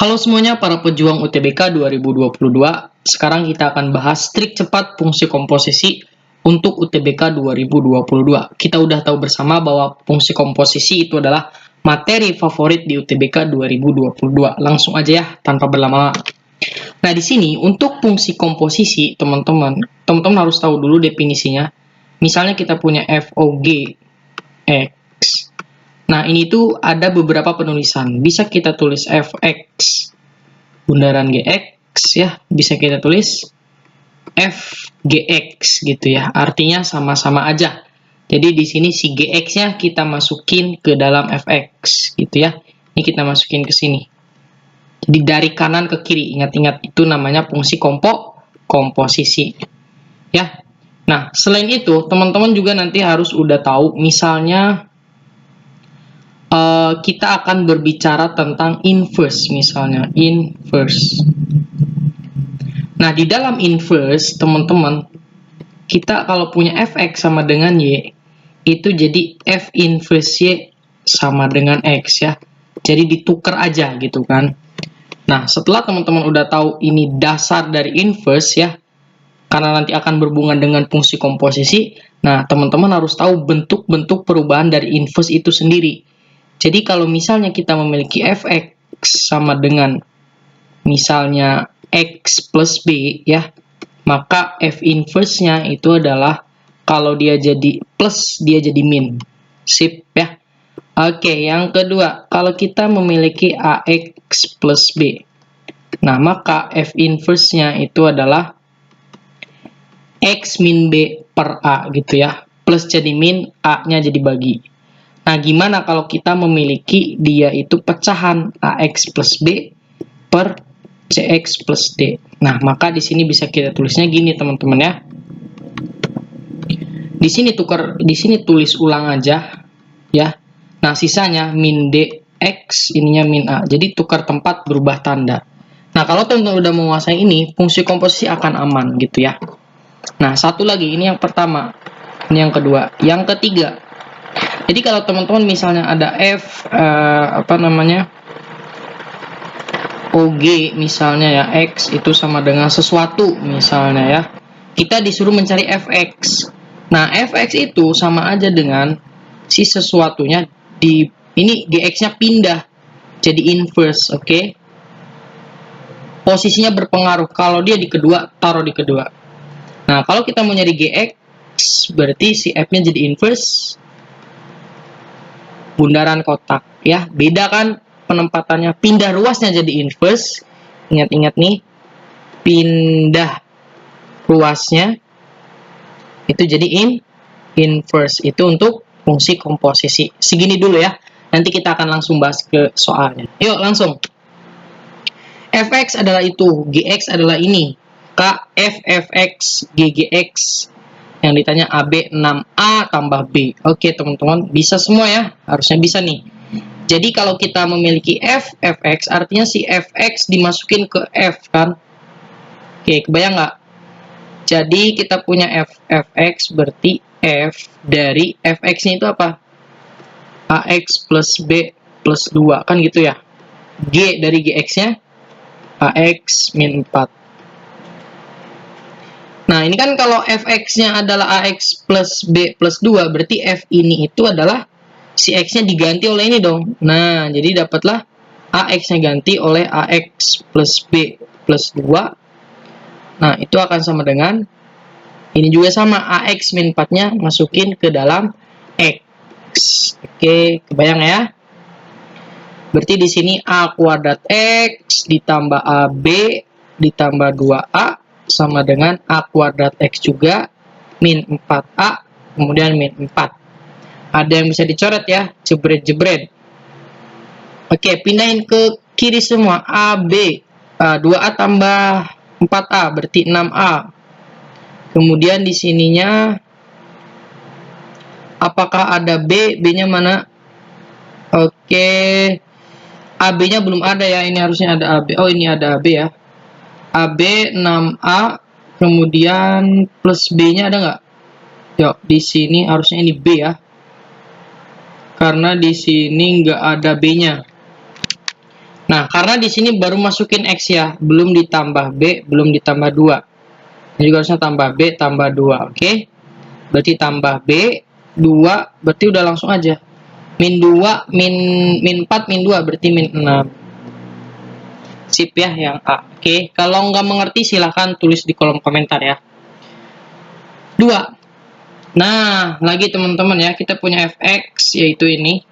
Halo semuanya para pejuang UTBK 2022. Sekarang kita akan bahas trik cepat fungsi komposisi untuk UTBK 2022. Kita udah tahu bersama bahwa fungsi komposisi itu adalah materi favorit di UTBK 2022. Langsung aja ya, tanpa berlama-lama. Nah, di sini untuk fungsi komposisi, teman-teman harus tahu dulu definisinya. Misalnya kita punya FOG X. Nah, ini tuh ada beberapa penulisan. Bisa kita tulis fx bundaran gx ya, bisa kita tulis fgx gitu ya. Artinya sama-sama aja. Jadi di sini si gx-nya kita masukin ke dalam fx gitu ya. Ini kita masukin ke sini. Jadi dari kanan ke kiri. Ingat-ingat itu namanya fungsi komposisi. Ya. Nah, selain itu, teman-teman juga nanti harus udah tahu misalnya kita akan berbicara tentang inverse misalnya, inverse. Nah, di dalam inverse, teman-teman, kita kalau punya fx sama dengan y, itu jadi f inverse y sama dengan x ya. Jadi ditukar aja gitu kan. Nah, setelah teman-teman udah tahu ini dasar dari inverse ya, karena nanti akan berhubungan dengan fungsi komposisi, nah teman-teman harus tahu bentuk-bentuk perubahan dari inverse itu sendiri. Jadi kalau misalnya kita memiliki fx sama dengan misalnya x plus b ya, maka f inverse-nya itu adalah kalau dia jadi plus, dia jadi min. Sip ya. Oke, yang kedua, kalau kita memiliki ax plus b. Nah, maka f inverse-nya itu adalah x min b per a gitu ya. Plus jadi min, a-nya jadi bagi. Nah, gimana kalau kita memiliki dia itu pecahan AX plus B per CX plus D. Nah, maka di sini bisa kita tulisnya gini, teman-teman ya. Di sini tulis ulang aja ya. Nah, sisanya min DX, ininya min A. Jadi tukar tempat, berubah tanda. Nah, kalau teman-teman udah menguasai ini, fungsi komposisi akan aman gitu ya. Nah, satu lagi, ini yang pertama. Ini yang kedua. Yang ketiga, jadi kalau teman-teman misalnya ada f OG misalnya ya, x itu sama dengan sesuatu misalnya ya, kita disuruh mencari fx. Nah, fx itu sama aja dengan si sesuatunya di ini x-nya pindah jadi inverse, oke? Posisinya berpengaruh. Kalau dia di kedua, taruh di kedua. Nah, kalau kita mau nyari gx, berarti si f-nya jadi inverse bundaran kotak ya. Beda kan penempatannya, pindah ruasnya jadi inverse. Ingat-ingat nih, pindah ruasnya itu jadi inverse. Itu untuk fungsi komposisi. Segini dulu ya. Nanti kita akan langsung bahas ke soalnya. Yuk langsung. Fx adalah itu, Gx adalah ini. Fx, Ggx. Yang ditanya AB 6A tambah B. Oke teman-teman, bisa semua ya. Harusnya bisa nih. Jadi kalau kita memiliki Fx, artinya si Fx dimasukin ke F kan. Oke, kebayang nggak? Jadi kita punya Fx berarti F dari Fx-nya itu apa? Ax plus B plus 2 kan gitu ya. G dari Gx-nya Ax min 4. Nah, ini kan kalau fx-nya adalah ax plus b plus 2, berarti f ini itu adalah si x-nya diganti oleh ini dong. Nah, jadi dapatlah ax-nya ganti oleh ax plus b plus 2. Nah, itu akan sama dengan, ini juga sama, ax min 4-nya masukin ke dalam x. Oke, kebayang ya? Berarti di sini a kuadrat x ditambah ab ditambah 2a sama dengan a kuadrat x juga min 4a kemudian min 4. Ada yang bisa dicoret ya, jebret-jebret. Oke, pindahin ke kiri semua. AB 2a tambah 4a berarti 6a. Kemudian di sininya apakah ada b? B-nya mana? Oke, AB-nya belum ada ya, ini harusnya ada AB. Oh, ini ada AB ya. AB 6A, kemudian plus B-nya ada nggak? Yuk, di sini harusnya ini B ya. Karena di sini nggak ada B-nya. Nah, karena di sini baru masukin X ya, belum ditambah B, belum ditambah 2. Ini juga harusnya tambah B, tambah 2, oke? Berarti tambah B, 2, berarti udah langsung aja. Min 2, min 4, min 2, berarti min 6. Sip ya, yang A. Oke, kalau nggak mengerti silahkan tulis di kolom komentar ya. 2. Nah, lagi teman-teman ya, kita punya fx, yaitu ini.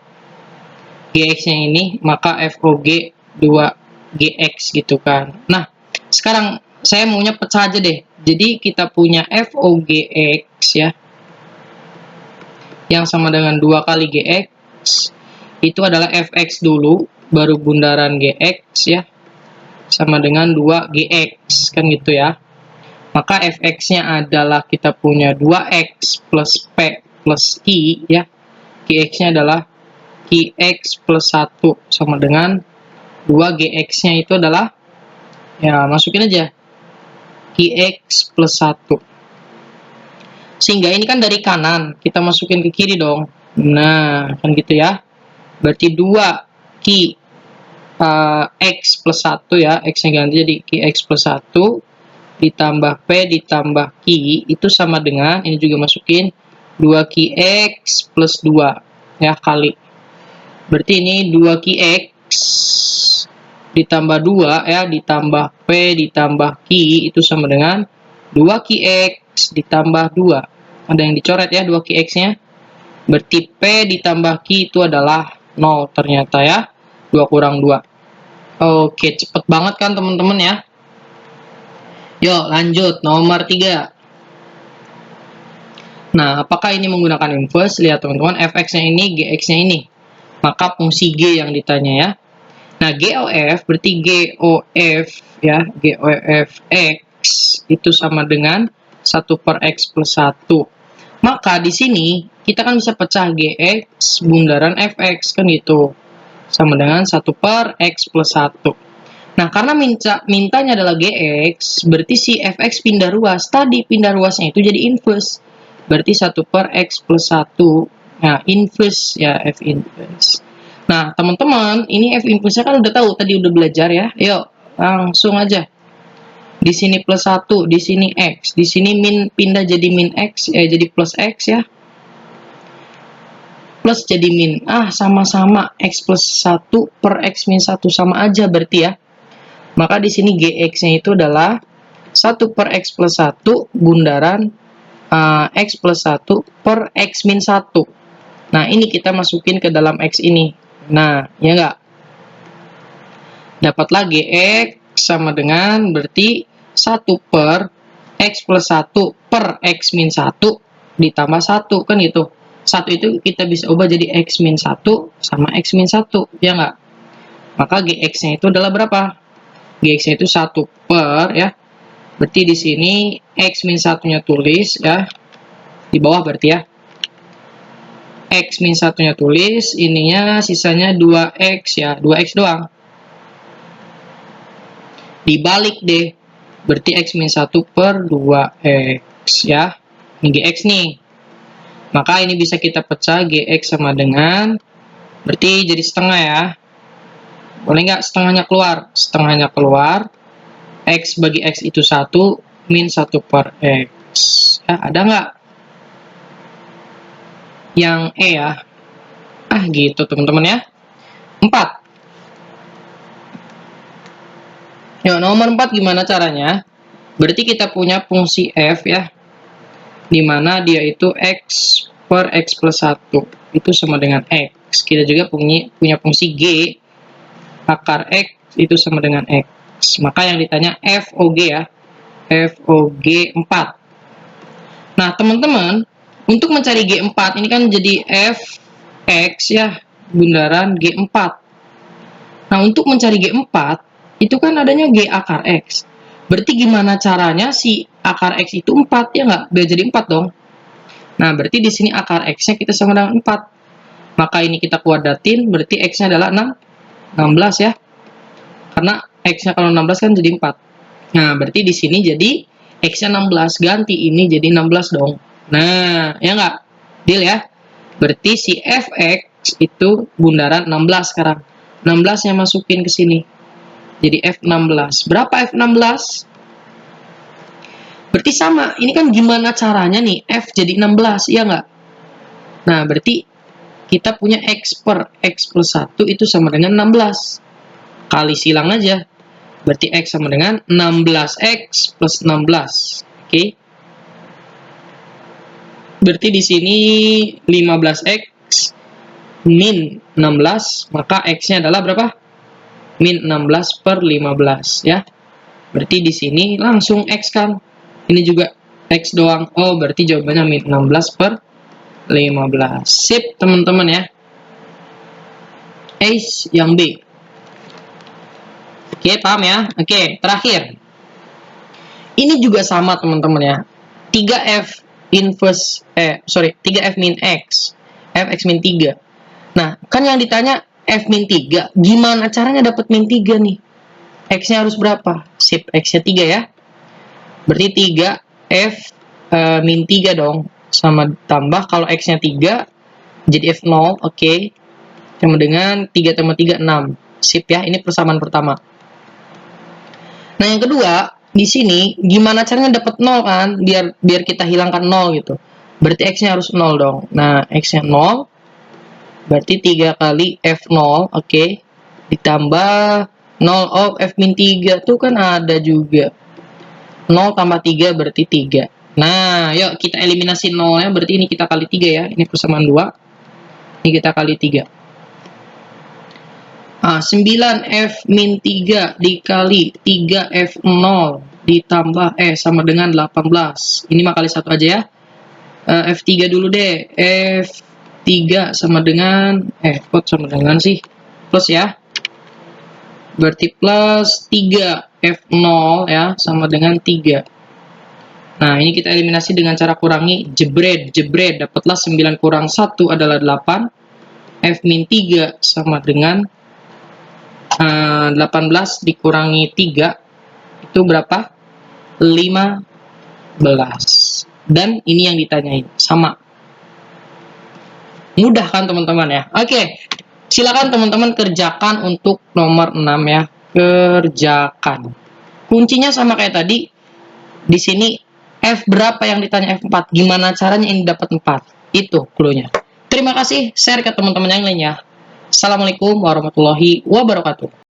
Gx-nya ini, maka FOG 2Gx gitu kan. Nah, sekarang saya maunya pecah aja deh. Jadi kita punya FOGX ya, yang sama dengan 2 kali Gx, itu adalah Fx dulu, baru bundaran Gx ya, sama dengan 2Gx, kan gitu ya. Maka Fx-nya adalah kita punya 2x plus P plus I ya. Gx-nya adalah Gx plus 1 sama dengan 2Gx-nya itu adalah, ya masukin aja, Gx plus 1. Sehingga ini kan dari kanan, kita masukin ke kiri dong. Nah, kan gitu ya. Berarti 2 X plus 1 ya, X-nya ganti jadi Gx plus 1 ditambah P ditambah Q itu sama dengan, ini juga masukin 2Qx plus 2 ya, kali. Berarti ini 2Qx ditambah 2 ya, ditambah P ditambah Q itu sama dengan 2Qx ditambah 2. Ada yang dicoret ya 2Qx-nya. Berarti P ditambah Q itu adalah 0 ternyata ya. 2 kurang 2. Oke, cepet banget kan teman-teman ya. Yuk lanjut, nomor 3. Nah, apakah ini menggunakan inverse? Lihat teman-teman, fx-nya ini, gx-nya ini. Maka fungsi g yang ditanya ya. Nah, GOF berarti GOF ya, GOF x itu sama dengan 1 per x plus 1. Maka di sini kita kan bisa pecah gx bundaran fx kan gitu. Sama dengan 1 per x plus 1. Nah, karena mintanya adalah gx, berarti si fx pindah ruas. Tadi pindah ruasnya itu jadi inverse. Berarti 1 per x plus 1. Nah, inverse ya, f inverse. Nah, teman-teman, ini f inverse-nya kan udah tahu, tadi udah belajar ya. Yuk, langsung aja. Di sini plus 1, di sini x. Di sini min pindah jadi min x, jadi plus x ya. Plus jadi min. Sama-sama. X plus 1 per x min 1 sama aja berarti ya. Maka di sini gx-nya itu adalah 1 per x plus 1 bundaran x plus 1 per x min 1. Nah, ini kita masukin ke dalam x ini. Nah, ya enggak? Dapatlah gx sama dengan berarti 1 per x plus 1 per x min 1 ditambah 1, kan gitu. 1 itu kita bisa ubah jadi x min 1 sama x min 1, ya enggak? Maka gx-nya itu adalah berapa? Gx-nya itu 1 per ya. Berarti di sini x min 1-nya tulis ya. Di bawah berarti ya. X min 1-nya tulis, ininya sisanya 2x ya. 2x doang. Dibalik deh. Berarti x min 1 per 2x ya. Ini gx nih. Maka ini bisa kita pecah gx sama dengan, berarti jadi setengah ya. Boleh nggak setengahnya keluar? Setengahnya keluar. X bagi X itu 1, min 1 per X. Ya, ada nggak? Yang E ya. Gitu teman-teman ya. 4. Yuk, nomor 4 gimana caranya? Berarti kita punya fungsi F ya. Dimana dia itu X per X plus 1. Itu sama dengan X. Kita juga punya fungsi G. Akar X itu sama dengan X. Maka yang ditanya FOG ya. FOG 4. Nah, teman-teman, untuk mencari G4 ini kan jadi Fx ya, bundaran G4. Nah, untuk mencari G4 itu kan adanya G akar X. Berarti gimana caranya si akar X itu 4 ya nggak? Biar jadi 4 dong. Nah, berarti di sini akar X-nya kita sama dengan 4. Maka ini kita kuadratin, berarti X-nya adalah 16 ya. Karena X-nya kalau 16 kan jadi 4. Nah, berarti di sini jadi X-nya 16. Ganti ini jadi 16 dong. Nah, ya nggak? Deal ya? Berarti si Fx itu bundaran 16 sekarang. 16-nya masukin ke sini. Jadi F16. Berapa F16? Berarti sama. Ini kan gimana caranya nih F jadi 16, iya nggak? Nah, berarti kita punya X per X plus 1 itu sama dengan 16. Kali silang aja. Berarti X sama dengan 16X plus 16. Oke. Berarti di sini 15X min 16, maka X-nya adalah berapa? Min 16 per 15, ya. Berarti di sini langsung X kan. Ini juga X doang. Oh, berarti jawabannya min 16 per 15. Sip, teman-teman ya. Ace yang B. Oke, paham ya? Oke, terakhir. Ini juga sama, teman-teman ya. 3F inverse, 3F min X. Fx min 3. Nah, kan yang ditanya F min 3. Gimana caranya dapat min 3 nih? X-nya harus berapa? Sip, X-nya 3 ya. Berarti 3 F min 3 dong. Sama tambah kalau X-nya 3 jadi F0, oke. Sama dengan 3 tambah 3, 6. Sip ya, ini persamaan pertama. Nah, yang kedua, di sini gimana caranya dapat 0 kan? Biar kita hilangkan 0 gitu. Berarti X-nya harus 0 dong. Nah, X-nya 0. Berarti 3 kali F0, oke. Ditambah 0 of F min 3 tuh kan ada juga. 0 tambah 3 berarti 3. Nah, yuk kita eliminasi 0 ya. Berarti ini kita kali 3 ya. Ini persamaan 2. Ini kita kali 3. 9F min 3 dikali 3F0 ditambah sama dengan 18. Ini mah kali 1 aja ya. F3 dulu deh. F3 sama dengan kok sama dengan sih? Plus ya. Berarti plus 3 F0 ya sama dengan 3. Nah, ini kita eliminasi dengan cara kurangi jebret. Dapatlah 9 kurang 1 adalah 8. F min 3 sama dengan 18 dikurangi 3 itu berapa? 15. Dan ini yang ditanyain, sama. Mudah kan teman-teman ya? Oke, silakan teman-teman kerjakan untuk nomor 6 ya. Kerjakan. Kuncinya sama kayak tadi. Di sini F berapa yang ditanya F4? Gimana caranya ini dapat 4? Itu clue-nya. Terima kasih, share ke teman-teman yang lainnya. Assalamualaikum warahmatullahi wabarakatuh.